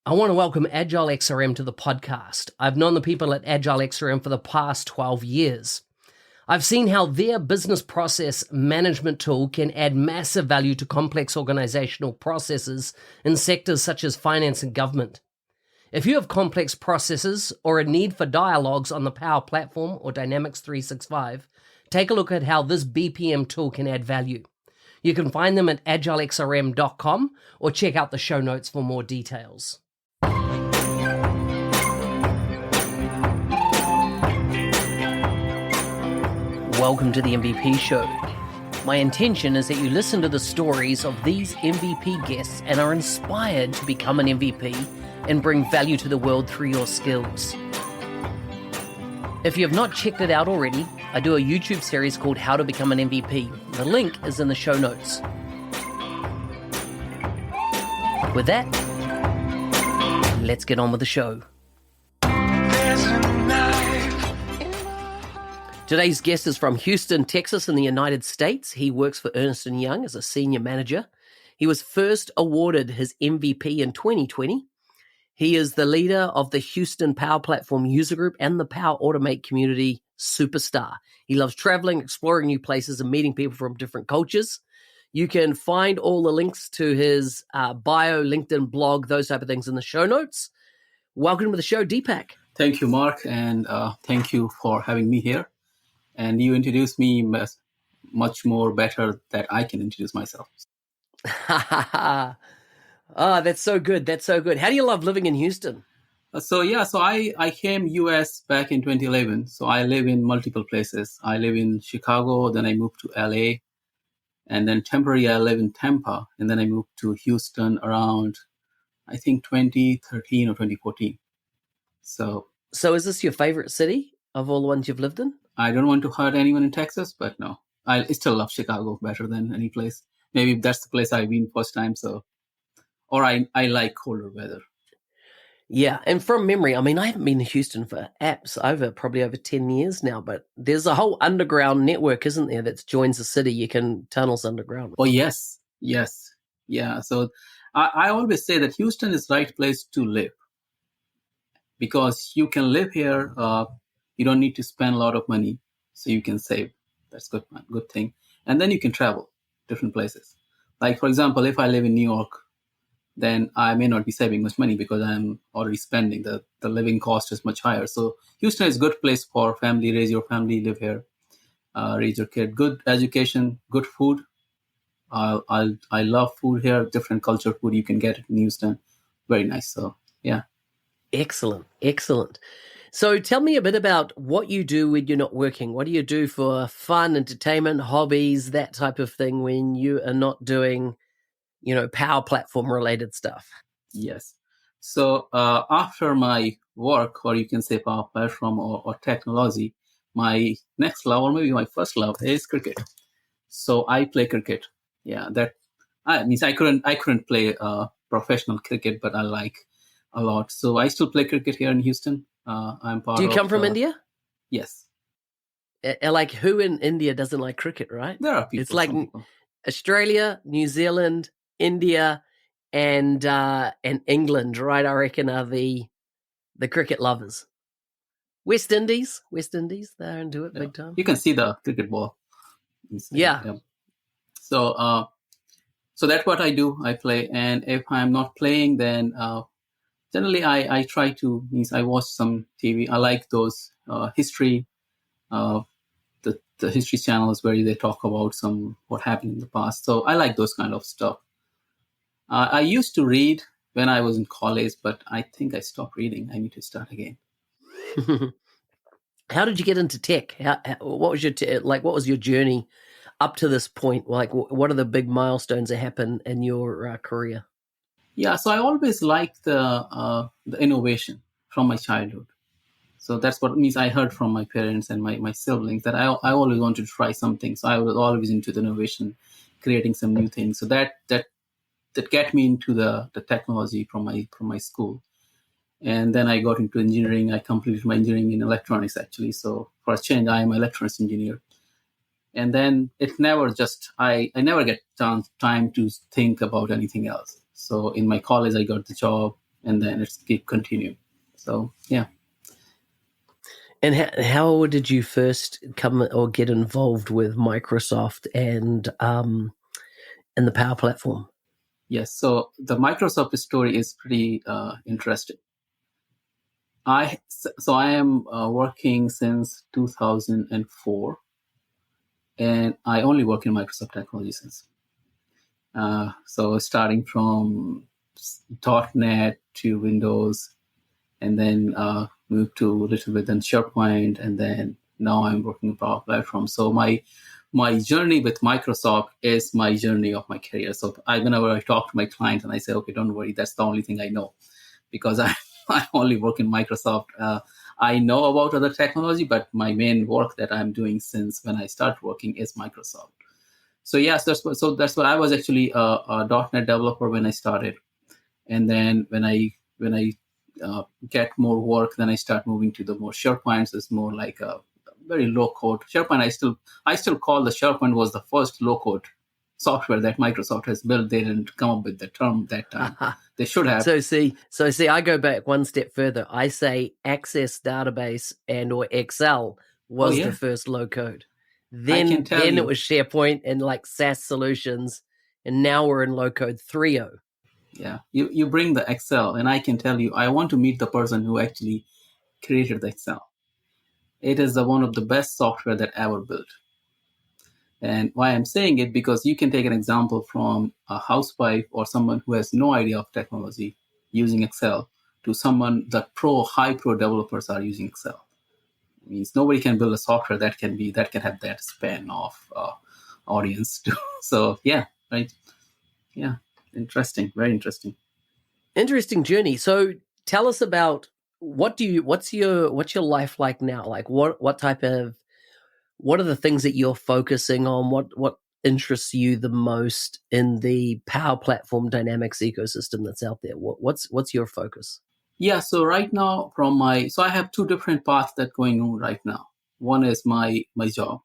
I want to welcome Agile XRM to the podcast. I've known the people at Agile XRM for the past 12 years. I've seen how their business process management tool can add massive value to complex organizational processes in sectors such as finance and government. If you have complex processes or a need for dialogues on the Power Platform or Dynamics 365, take a look at how this BPM tool can add value. You can find them at agilexrm.com or check out the show notes for more details. Welcome to the MVP Show. My intention is that you listen to the stories of these MVP guests and are inspired to become an MVP and bring value to the world through your skills. If you have not checked it out already, I do a YouTube series called How to Become an MVP. The link is in the show notes. With that, let's get on with the show. Today's guest is from Houston, Texas in the United States. He works for Ernst & Young as a senior manager. He was first awarded his MVP in 2020. He is the leader of the Houston Power Platform user group and the Power Automate community superstar. He loves traveling, exploring new places, and meeting people from different cultures. You can find all the links to his bio, LinkedIn, blog, those type of things in the show notes. Welcome to the show, Deepak. Thank you, Mark, and thank you for having me here. And you introduced me much more better than I can introduce myself. Oh, that's so good. That's so good. How do you love living in Houston? So I came US back in 2011. So I live in multiple places. I live in Chicago, then I moved to LA, and then temporarily I live in Tampa, and then I moved to Houston around, I think, 2013 or 2014. So is this your favorite city of all the ones you've lived in? I don't want to hurt anyone in Texas, but no, I still love Chicago better than any place. Maybe that's the place I've been first time. Or I like colder weather. Yeah, and from memory, I mean, I haven't been to Houston for probably over 10 years now, but there's a whole underground network, isn't there, that joins the city? You can tunnels underground. Oh, yes. Yeah, so I always say that Houston is the right place to live because you can live here. You don't need to spend a lot of money, so you can save. That's good thing. And then you can travel different places. Like, for example, if I live in New York, then I may not be saving much money because I'm already spending. The living cost is much higher. So Houston is a good place for family, raise your family, live here, raise your kid. Good education, good food. I love food here, different culture food you can get in Houston. Very nice. So, yeah. Excellent. So tell me a bit about what you do when you're not working. What do you do for fun, entertainment, hobbies, that type of thing when you are not doing, Power Platform related stuff? Yes. So after my work, or you can say Power Platform or technology, my next love, or maybe my first love, is cricket. So I play cricket. Yeah, that means I couldn't play professional cricket, but I like a lot. So I still play cricket here in Houston. I'm part of. Do you come from India? Yes. Like, who in India doesn't like cricket, right? There are people. It's like Australia, New Zealand, India, and England, right? I reckon are the cricket lovers. West Indies, they're into it big time. You can see the cricket ball. Yeah. So that's what I do. I play, and if I'm not playing, then generally I try to. Means I watch some TV. I like those history, the history channels where they talk about what happened in the past. So I like those kind of stuff. I used to read when I was in college, but I think I stopped reading. I need to start again. How did you get into tech? What was what was your journey up to this point? Like, what are the big milestones that happen in your career? Yeah, so I always liked the innovation from my childhood. So that's what means I heard from my parents and my siblings that I always wanted to try something. So I was always into the innovation, creating some new things. So that got me into the technology from my school. And then I got into engineering. I completed my engineering in electronics, actually. So for a change, I am an electronics engineer. And then it never I never get time to think about anything else. So in my college, I got the job and then it's keep continuing. So yeah. And how did you first come or get involved with Microsoft and the Power Platform? Yes. So the Microsoft story is pretty interesting. I am working since 2004, and I only work in Microsoft technology since. So starting from .NET to Windows, and then moved to a little bit in SharePoint, and then now I'm working in Power Platform. So my journey with Microsoft is my journey of my career. So whenever I talk to my client and I say, okay, don't worry, that's the only thing I know, because I only work in Microsoft. I know about other technology, but my main work that I'm doing since when I started working is Microsoft. So yes, that's what I was actually a .NET developer when I started, and then when I get more work, then I start moving to the more SharePoints. It's more like a very low code SharePoint. I still call the SharePoint was the first low code software that Microsoft has built. They didn't come up with the term that time. They should have. So see, I go back one step further. I say Access Database and or Excel was Yeah. the first low code. I can tell Then you. it was SharePoint and like SaaS solutions, and now we're in low code 3.0. Yeah, you bring the Excel, and I can tell you, I want to meet the person who actually created the Excel. It is one of the best software that ever built. And why I'm saying it, because you can take an example from a housewife or someone who has no idea of technology using Excel to someone that high pro developers are using Excel. It means nobody can build a software that can have that span of audience too. So yeah, right. Yeah, interesting, very interesting. Interesting journey. So tell us about what's your life like now? Like what are the things that you're focusing on? What interests you the most in the Power Platform Dynamics ecosystem that's out there? What's your focus? Yeah, so right now so I have two different paths that going on right now. One is my job.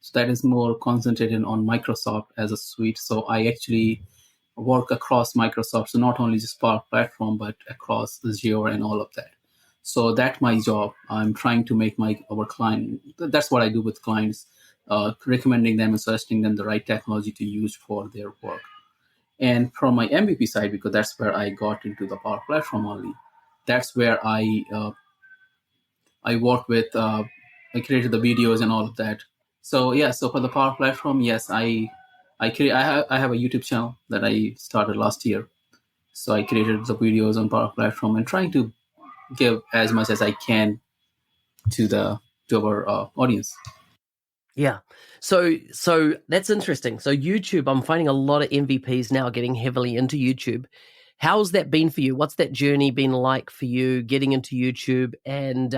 So that is more concentrated on Microsoft as a suite. So I actually work across Microsoft. So not only just Power Platform, but across Azure and all of that. So that's my job. I'm trying to make our client. That's what I do with clients, recommending them and suggesting them the right technology to use for their work. And from my MVP side, because that's where I got into the Power Platform only. That's where I work with. I created the videos and all of that. So yeah, so for the Power Platform, yes, I have a YouTube channel that I started last year. So I created the videos on Power Platform and trying to give as much as I can to our audience. Yeah. So that's interesting. So YouTube, I'm finding a lot of MVPs now getting heavily into YouTube. How's that been for you? What's that journey been like for you getting into YouTube? And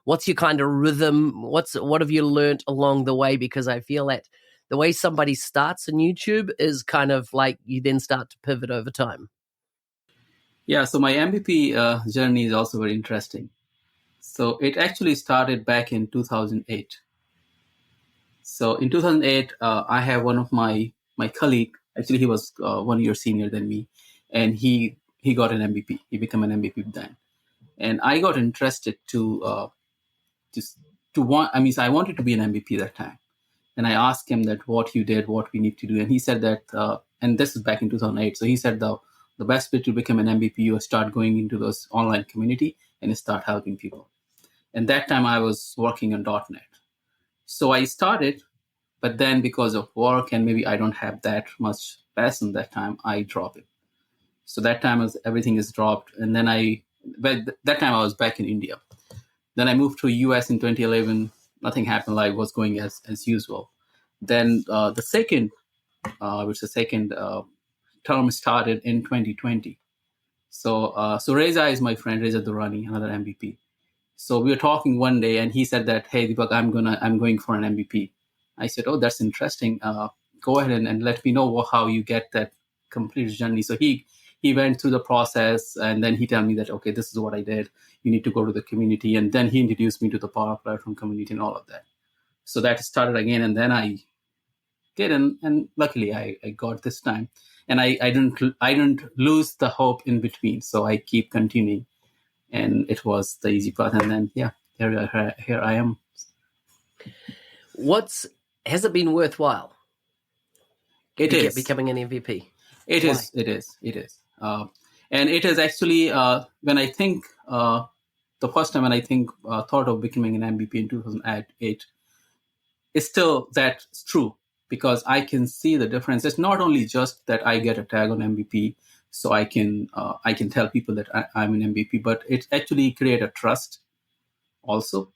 what's your kind of rhythm? What have you learned along the way? Because I feel that the way somebody starts on YouTube is kind of like you then start to pivot over time. Yeah, so my MVP journey is also very interesting. So it actually started back in 2008. So in 2008, I have one of my colleague. Actually, he was 1 year senior than me, and he got an MVP. He became an MVP then, and I got interested just to want. I mean, I wanted to be an MVP that time, and I asked him that what you did, what we need to do, and he said that. And this is back in 2008. So he said the best way to become an MVP, you start going into those online community and start helping people. And that time I was working on .NET. So I started, but then because of work and maybe I don't have that much passion that time, I drop it. So that time everything is dropped, and then but that time I was back in India. Then I moved to US in 2011. Nothing happened. Life was going as usual. Then the second term started in 2020. So Reza is my friend, Reza Durrani, another MVP. So we were talking one day, and he said that, "Hey, Deepak, I'm going for an MVP." I said, "Oh, that's interesting. Go ahead and let me know how you get that complete journey." So he went through the process, and then he told me that, "Okay, this is what I did. You need to go to the community," and then he introduced me to the Power Platform community and all of that. So that started again, and then I did, and luckily I got this time. and I didn't lose the hope in between. So I keep continuing, and it was the easy path. And then here I am. Has it been worthwhile? It is becoming an MVP. It Why? is. It is. It is. And it is actually when I think the first time when I think thought of becoming an MVP in 2008, it's still that's true because I can see the difference. It's not only just that I get a tag on MVP, so I can tell people that I'm an MVP, but it actually create a trust also.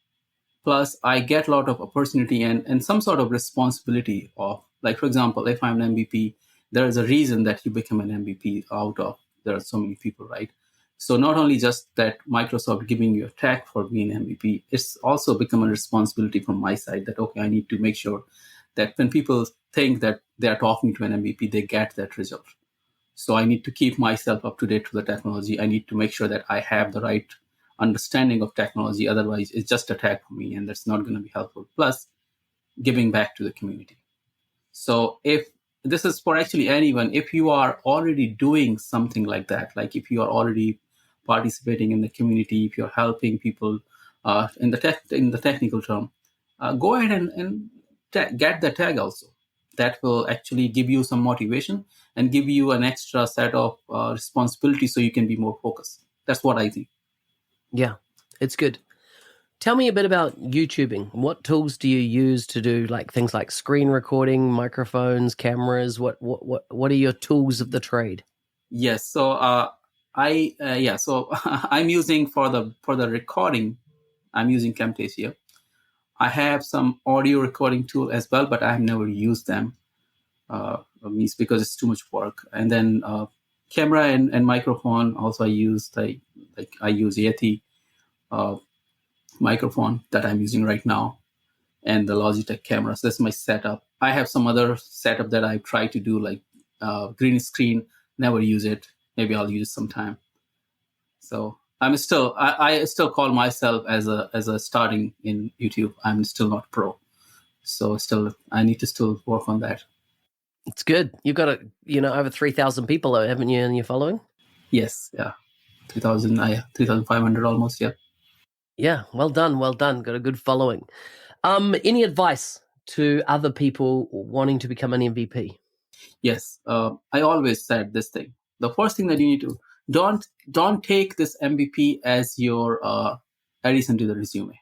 Plus, I get a lot of opportunity and some sort of responsibility of, like, for example, if I'm an MVP, there is a reason that you become an MVP out of, there are so many people, right? So not only just that Microsoft giving you a tag for being an MVP, it's also become a responsibility from my side that, okay, I need to make sure that when people think that they are talking to an MVP, they get that result. So I need to keep myself up to date with the technology. I need to make sure that I have the right understanding of technology. Otherwise, it's just a tag for me, and that's not going to be helpful. Plus, giving back to the community. So if this is for actually anyone, if you are already doing something like that, like if you are already participating in the community, if you're helping people in the technical term, go ahead and get the tag also. That will actually give you some motivation and give you an extra set of responsibility so you can be more focused. That's what I think. Yeah, it's good. Tell me a bit about YouTubing. What tools do you use to do like things like screen recording, microphones, cameras? What are your tools of the trade? Yes, so so I'm using for the recording, I'm using Camtasia. I have some audio recording tool as well, but I have never used them. Means because it's too much work. And then camera and microphone also I use I use Yeti microphone that I'm using right now, and the Logitech camera. So that's my setup. I have some other setup that I try to do, like green screen. Never use it. Maybe I'll use it sometime. So I still call myself as a starting in YouTube. I'm still not pro. So still I need to still work on that. It's good. You've got over 3,000 people, though, haven't you, in your following? Yes, yeah, 3,500 almost. Yeah. Yeah, well done. Got a good following. Any advice to other people wanting to become an MVP? Yes, I always said this thing. The first thing that you need to don't take this MVP as your addition to the resume.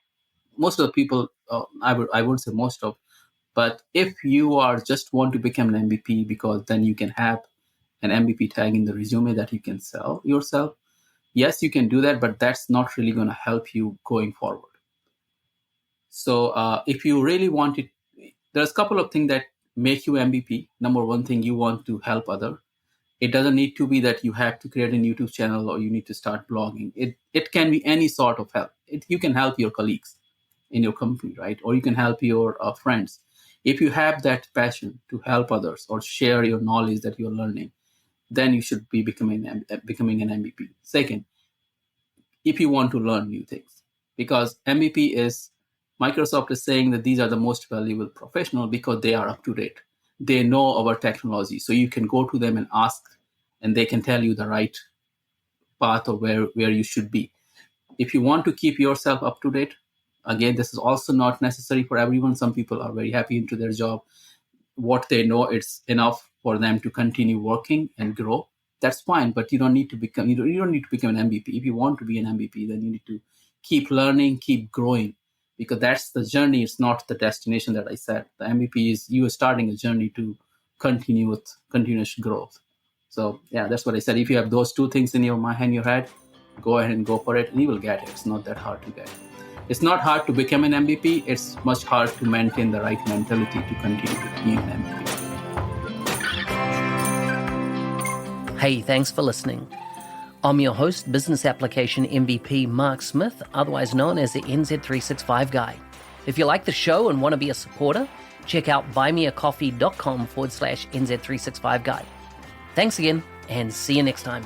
Most of the people, I wouldn't say most of, but if you are just want to become an MVP because then you can have an MVP tag in the resume that you can sell yourself. Yes, you can do that, but that's not really going to help you going forward. So if you really want it, there's a couple of things that make you MVP. Number one thing, you want to help other. It doesn't need to be that you have to create a YouTube channel or you need to start blogging. It can be any sort of help. You can help your colleagues in your company, right? Or you can help your friends. If you have that passion to help others or share your knowledge that you're learning, then you should be becoming an MVP. Second, if you want to learn new things, because MVP is Microsoft is saying that these are the most valuable professional because they are up to date. They know our technology, so you can go to them and ask, and they can tell you the right path or where you should be. If you want to keep yourself up to date, again, this is also not necessary for everyone. Some people are very happy into their job. What they know, it's enough for them to continue working and grow. That's fine, but you don't need to become an MVP. If you want to be an MVP, then you need to keep learning, keep growing, because that's the journey. It's not the destination that I said. The MVP is you are starting a journey to continue with continuous growth. So yeah, that's what I said. If you have those two things in your mind and your head, go ahead and go for it, and you will get it. It's not that hard to get. It's not hard to become an MVP. It's much hard to maintain the right mentality to continue being an MVP. Hey, thanks for listening. I'm your host, Business Application MVP Mark Smith, otherwise known as the NZ365 Guy. If you like the show and want to be a supporter, check out buymeacoffee.com/NZ365 Guy. Thanks again, and see you next time.